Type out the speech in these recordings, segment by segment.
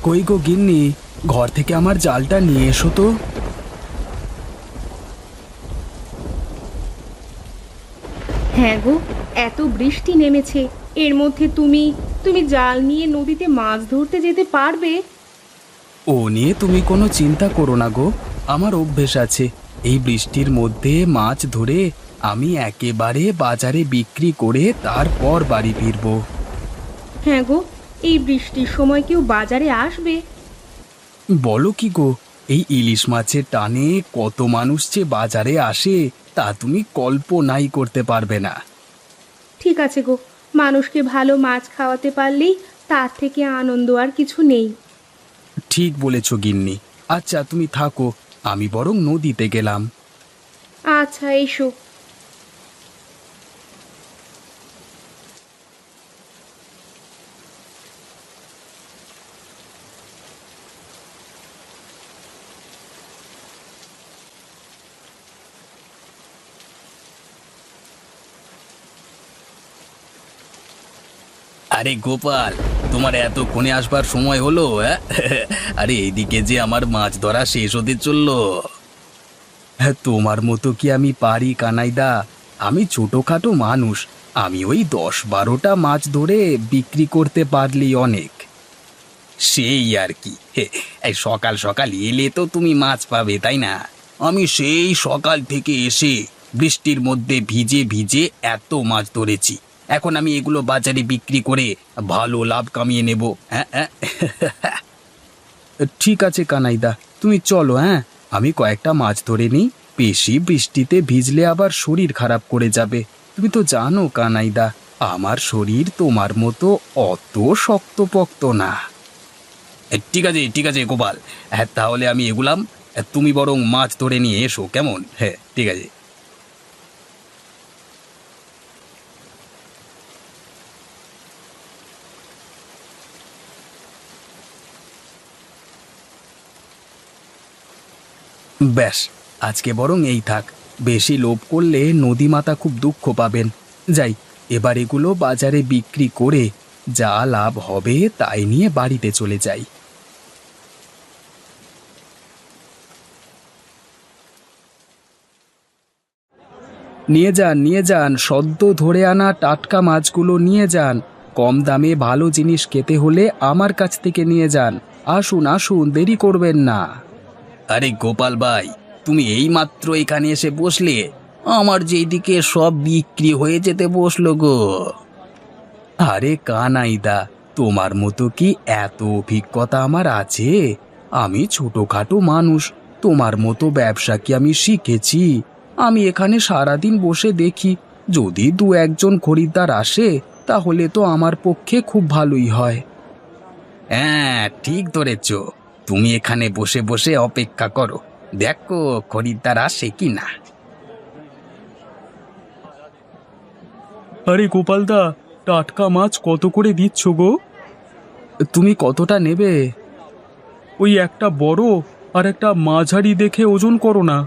কই গো গিন্নি, ঘর থেকে আমার জালটা নিয়ে এসো তো। হ্যাঁ গো, এত বৃষ্টি নেমেছে, এর মধ্যে তুমি তুমি জাল নিয়ে নদীতে মাছ ধরতে যেতে পারবে? ও নিয়ে তুমি কোনো চিন্তা করো না গো। আমার অভ্যেস আছে, এই বৃষ্টির মধ্যে মাছ ধরে আমি একেবারে বাজারে বিক্রি করে তারপর বাড়ি ফিরবো। হ্যাঁ গো, এই বৃষ্টির সময় কেউ বাজারে আসবে? বলো কি গো, এই ইলিশ মাছের টানে কত মানুষ যে বাজারে আসে তা তুমি কল্পনাই করতে পারবে না। ঠিক আছে গো, মানুষকে ভালো মাছ খাওয়াতে পারলেই তার থেকে আনন্দ আর কিছু নেই। ঠিক বলেছ গিন্নি। আচ্ছা তুমি থাকো, আমি বরং নদীতে গেলাম। আচ্ছা, এসো। আরে গোপাল, তোমার এতক্ষণে আসবার সময় হলো? আরে এইদিকে যে আমার মাছ ধরা শেষ হতে চললো। হ্যাঁ, তোমার মতো কি আমি পারি কানাইদা? আমি ছোটখাটো মানুষ, আমি ওই 10-12টা মাছ ধরে বিক্রি করতে পারলি অনেক। সেই আর কি। এই সকাল সকাল এলে তো তুমি মাছ পাবে, তাই না? আমি সেই সকাল থেকে এসে বৃষ্টির মধ্যে ভিজে ভিজে এত মাছ ধরেছি। এখন আমি এগুলো বাজারে বিক্রি করে ভালো লাভ কামিয়ে নেব। হ্যাঁ হ্যাঁ। ঠিক আছে কানাইদা, তুমি চলো। হ্যাঁ, আমি কয়েকটা মাছ ধরে নিই। বেশি বৃষ্টিতে ভিজলে আবার শরীর খারাপ করে যাবে। তুমি তো জানো কানাইদা, আমার শরীর তোমার মতো অত শক্তপোক্ত না। ঠিক আছে ঠিক আছে গোপাল, হ্যাঁ তাহলে আমি এগুলাম। তুমি বরং মাছ ধরে নিয়ে এসো, কেমন? হ্যাঁ ঠিক আছে। ব্যাস, আজকে বরং এই থাক। বেশি লোভ করলে নদীমাতা খুব দুঃখ পাবেন। যাই, এবার এগুলো বাজারে বিক্রি করে যা লাভ হবে তাই নিয়ে বাড়িতে চলে যাই। নিয়ে যান নিয়ে যান, সদ্য ধরে আনা টাটকা মাছগুলো নিয়ে যান। কম দামে ভালো জিনিস খেতে হলে আমার কাছ থেকে নিয়ে যান। আসুন আসুন, দেরি করবেন না। আরে গোপাল ভাই, তুমি এই মাত্র এখানে এসে বসলে, আমার যেদিকে সব বিক্রি হয়ে যেতে বসলো গো। আরে কানাইদা, তোমার মতো কি এত অভিজ্ঞতা আমার আছে? আমি ছোটখাটো মানুষ, তোমার মতো ব্যবসা কি আমি শিখেছি? আমি এখানে সারাদিন বসে দেখি, যদি 2-1 জন খরিদ্দার আসে তাহলে তো আমার পক্ষে খুব ভালোই হয়। হ্যাঁ ঠিক ধরেছ, তুমি এখানে বসে বসে অপেক্ষা করো, দেখো খরিদ্দার আসে কি না। আরে গোপালদা, টাটকা মাছ কত করে দিচ্ছ গো? তুমি কতটা নেবে? ওই একটা বড় আর একটা মাঝারি দেখে ওজন করো না।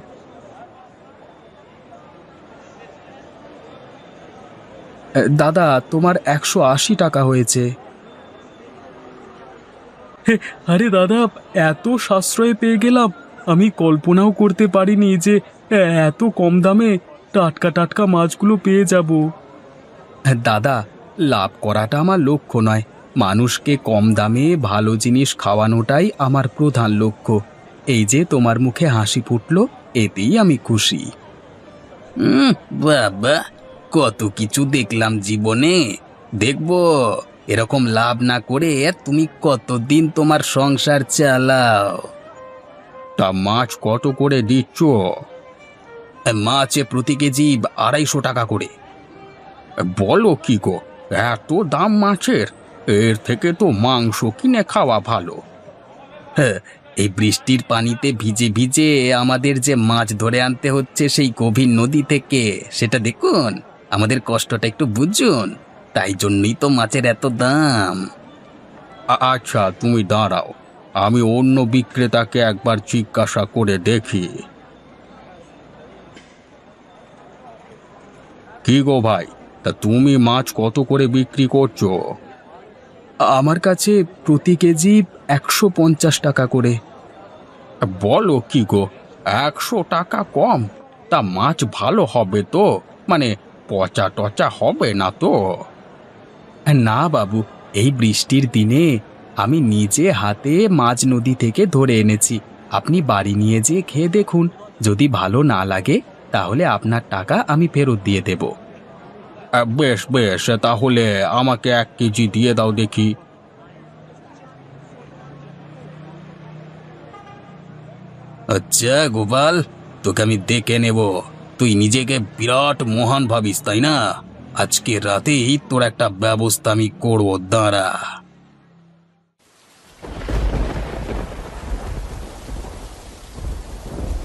দাদা, তোমার 180 টাকা হয়েছে। আরে দাদা, এত সাশ্রয়ে পেয়ে গেলাম। আমি কল্পনাও করতে পারিনি যে এত কম দামে টাটকা টাটকা মাছগুলো পেয়ে যাব। দাদা, লাভ করাটা আমার লক্ষ্য নয়, মানুষকে কম দামে ভালো জিনিস খাওয়ানোটাই আমার প্রধান লক্ষ্য। এই যে তোমার মুখে হাসি ফুটলো, এতেই আমি খুশি। বাবা, কত কিছু দেখলাম জীবনে, দেখবো এরকম লাভ না করে তুমি কতদিন তোমার সংসার চালাও। তা মাছ কত করে দিচ্ছ? মাছে প্রতি কেজি 250 টাকা করে। বলো কি গো, এত দাম মাছের? এর থেকে তো মাংস কিনে খাওয়া ভালো। হ্যাঁ, এই বৃষ্টির পানিতে ভিজে ভিজে আমাদের যে মাছ ধরে আনতে হচ্ছে সেই গভীর নদী থেকে, সেটা দেখুন, আমাদের কষ্টটা একটু বুঝুন। তাই জন্যই তো মাছের এত দাম। আচ্ছা তুমি দাঁড়াও, আমি অন্য বিক্রেতাকে একবার জিজ্ঞাসা করে দেখি। কি গো ভাই, তা তুমি মাছ কত করে বিক্রি করছো? আমার কাছে প্রতি কেজি 150 টাকা করে। বলো কি গো, 100 টাকা কম? তা মাছ ভালো হবে তো? মানে পচা টচা হবে না তো? না বাবু, এই বৃষ্টির দিনে আমি নিজে হাতে মাছ নদী থেকে ধরে এনেছি। আপনি বাড়ি নিয়ে যেয়ে খেয়ে দেখুন, যদি ভালো না লাগে তাহলে আপনার টাকা আমি ফেরত দিয়ে দেব। বেশ বেশ, তাহলে আমাকে 1 কেজি দিয়ে দাও দেখি। আচ্ছা গোপাল, তোকে আমি দেখে নেব। তুই নিজেকে বিরাট মহান ভাবিস, তাই না? আজকে রাতেই তোর একটা ব্যবস্থা আমি করব, দাঁড়া।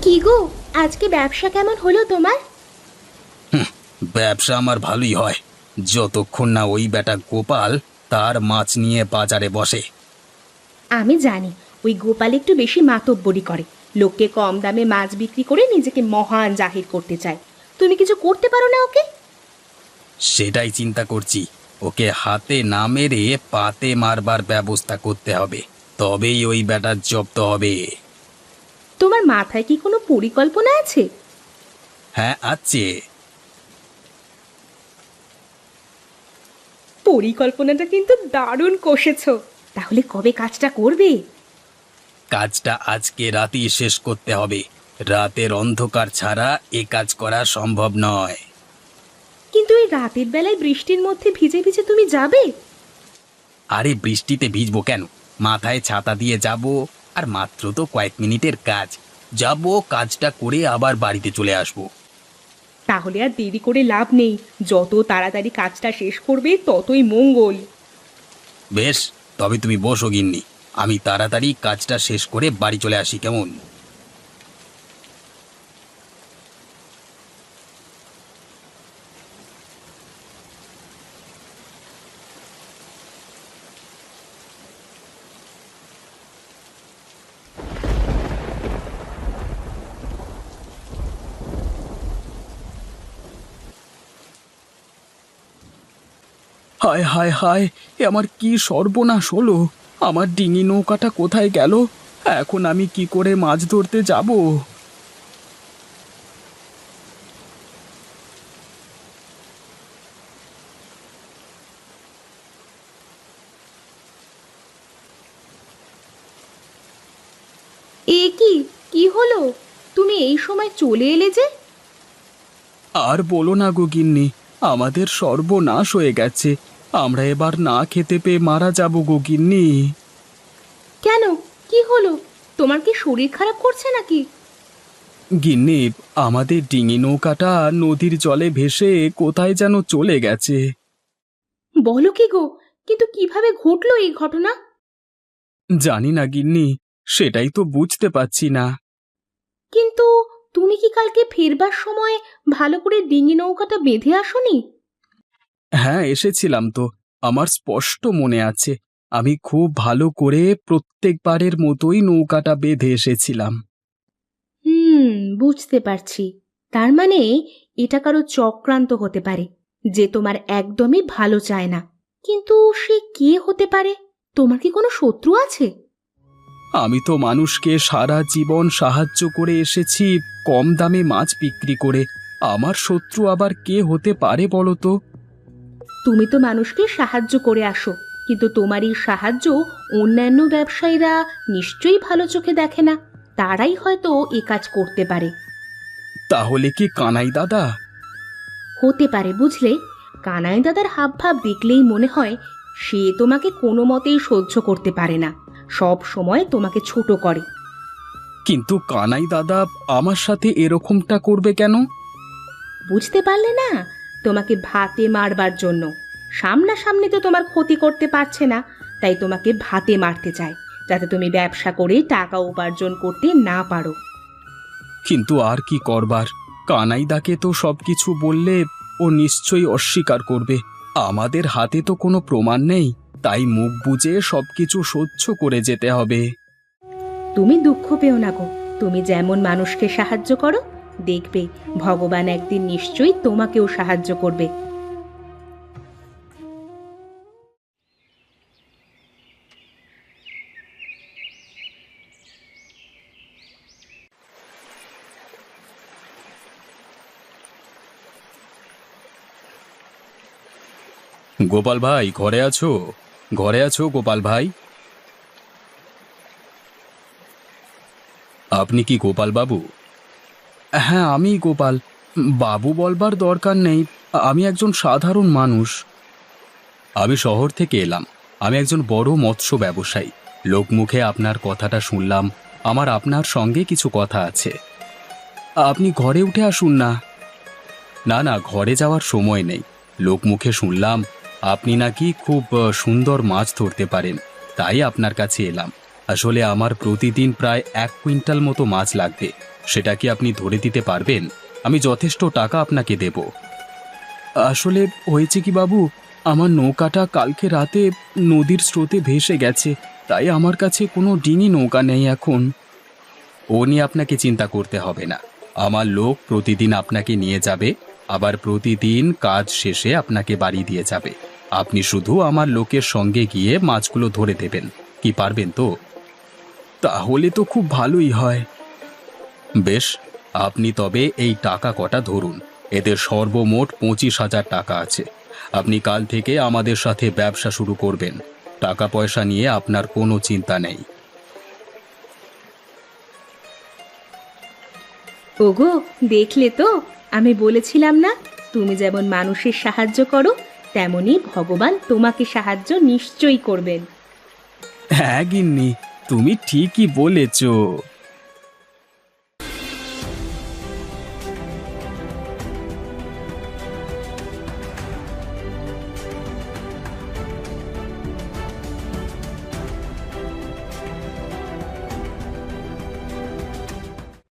কি গো, আজকে ব্যবসা কেমন হলো তোমার? ব্যবসা আমার ভালোই হয়, যতক্ষণ না ওই বেটা গোপাল তার মাছ নিয়ে বাজারে বসে। আমি জানি ওই গোপাল একটু বেশি মাতব্বরি করে, লোককে কম দামে মাছ বিক্রি করে নিজেকে মহান জাহির করতে চায়। তুমি কিছু করতে পারো না ওকে? সেটাই চিন্তা করছি, ওকে হাতে না মেরে পাতে মারবার ব্যবস্থা করতে হবে, তবেই ওই বেটা জব্দ হবে। তোমার মাথায় কি কোনো পরিকল্পনা আছে? হ্যাঁ আছে। পরিকল্পনাটা কিন্তু দারুণ কষেছো। তাহলে কবে কাজটা করবে? কাজটা আজকে রাতেই শেষ করতে হবে। রাতের অন্ধকার ছাড়া এ কাজ করা সম্ভব নয়। কিন্তু এই রাতের বেলায় বৃষ্টির মধ্যে ভিজে ভিজে তুমি যাবে? আরে বৃষ্টিতে ভিজবো কেন? মাথায় ছাতা দিয়ে যাব, আর মাত্র তো কয়েক মিনিটের কাজ। যাব, কাজটা করে আবার বাড়িতে চলে আসব। তাহলে আর দেরি করে লাভ নেই, যত তাড়াতাড়ি কাজটা শেষ করবে ততই মঙ্গল। বেশ, তবে তুমি বসো গিন্নি, আমি তাড়াতাড়ি কাজটা শেষ করে বাড়ি চলে আসি, কেমন? হায় হায় হায়, এ আমার কি সর্বনাশ হলো! আমার ডিঙি নৌকাটা কোথায় গেল? এখন আমি কি করে মাছ ধরতে যাব? এ কি, কি হলো? তুমি এই সময় চলে এলে যে? আর বলো না গো গিন্নি, আমাদের সর্বনাশ হয়ে গেছে। আমরা এবার না খেতে পেয়ে মারা যাব গো গিন্নি। কেন, কি হলো? তোমার কি শরীর খারাপ করছে নাকি? গিন্নি, আমাদের ডিঙি নৌকাটা নদীর জলে ভেসে কোথায় যেন চলে গেছে। বলো কি গো, কিন্তু কিভাবে ঘটলো এই ঘটনা? জানি না গিন্নি, সেটাই তো বুঝতে পারছি না। কিন্তু তুমি কি কালকে ফেরবার সময় ভালো করে ডিঙি নৌকাটা বেঁধে আসোনি? হ্যাঁ, এসেছিলাম তো। আমার স্পষ্ট মনে আছে, আমি খুব ভালো করে প্রত্যেকবারের মতোই নৌকাটা বেঁধে এসেছিলাম। বুঝতে পারছি। তার মানে এটা কারো চক্রান্ত হতে পারে, যে তোমার একদমই ভালো চায় না। কিন্তু সে কে হতে পারে? তোমার কি কোনো শত্রু আছে? আমি তো মানুষকে সারা জীবন সাহায্য করে এসেছি, কম দামে মাছ বিক্রি করে। আমার শত্রু আবার কে হতে পারে বলো তো? তুমি তো মানুষকে সাহায্য করে আসো, কিন্তু তোমার এই সাহায্য অন্যান্য ব্যবসায়ীরা নিশ্চয়ই ভালো চোখে দেখে না। তারাই হয়তো এ কাজ করতে পারে। তাহলে কি কানাই দাদা? হতে পারে, বুঝলে। কানাই দাদার হাবভাব দেখলেই মনে হয় সে তোমাকে কোনো মতেই সহ্য করতে পারে না, সব সময় তোমাকে ছোট করে। কিন্তু কানাই দাদা আমার সাথে এরকমটা করবে কেন? বুঝতে পারলে না? তোমাকে ভাতে মারবার জন্য। সামনাসামনি তো তোমার ক্ষতি করতে পারছে না, তাই তোমাকে ভাতে মারতে চায়, যাতে তুমি ব্যবসা করে টাকা উপার্জন করতে না পারো। কিন্তু আর কি করবার? কানাইদাকে তো সবকিছু বললে ও নিশ্চয়ই অস্বীকার করবে। আমাদের হাতে তো কোনো প্রমাণ নেই, তাই মুখ বুজে সবকিছু সহ্য করে যেতে হবে। তুমি দুঃখ পেও না গো, তুমি যেমন মানুষকে সাহায্য করো, দেখবে ভগবান একদিন নিশ্চয়ই তোমাকেও সাহায্য করবে। গোপাল ভাই ঘরে আছো? ঘরে আছো গোপাল ভাই? আপনি কি গোপাল বাবু? হ্যাঁ, আমি গোপাল বাবু। বলবার দরকার নেই, আমি একজন সাধারণ মানুষ। আমি শহর থেকে এলাম। আমি একজন বড় মৎস্য ব্যবসায়ী। লোকমুখে আপনার কথাটা শুনলাম। আমার আপনার সঙ্গে কিছু কথা আছে। আপনি ঘরে উঠে আসুন না। না না, ঘরে যাওয়ার সময় নেই। লোকমুখে শুনলাম আপনি নাকি খুব সুন্দর মাছ ধরতে পারেন, তাই আপনার কাছে এলাম। আসলে আমার প্রতিদিন প্রায় 1 কুইন্টাল মতো মাছ লাগবে। সেটা কি আপনি ধরে দিতে পারবেন? আমি যথেষ্ট টাকা আপনাকে দেব। আসলে হয়েছে কি বাবু, আমার নৌকাটা কালকে রাতে নদীর স্রোতে ভেসে গেছে, তাই আমার কাছে কোনো ডিঙি নৌকা নেই এখন। ও নিয়ে আপনাকে চিন্তা করতে হবে না। আমার লোক প্রতিদিন আপনাকে নিয়ে যাবে, আবার প্রতিদিন কাজ শেষে আপনাকে বাড়ি দিয়ে যাবে। আপনি শুধু আমার লোকের সঙ্গে গিয়ে মাছগুলো ধরে দেবেন। কি পারবেন তো? তাহলে তো খুব ভালোই হয়। বেশ, আপনি তবে এই টাকা কটা ধরুন। এদের সর্বমোট 25,000 টাকা আছে। আপনি কাল থেকে আমাদের সাথে ব্যবসা শুরু করবেন। টাকা পয়সা নিয়ে আপনার কোনো চিন্তা নেই। ওগো, দেখলে তো, আমি বলেছিলাম না, তুমি যেমন মানুষের সাহায্য করো, তেমনি ভগবান তোমাকে সাহায্য নিশ্চয়ই করবেন। হ্যাঁ গিন্নি, তুমি ঠিকই বলেছ।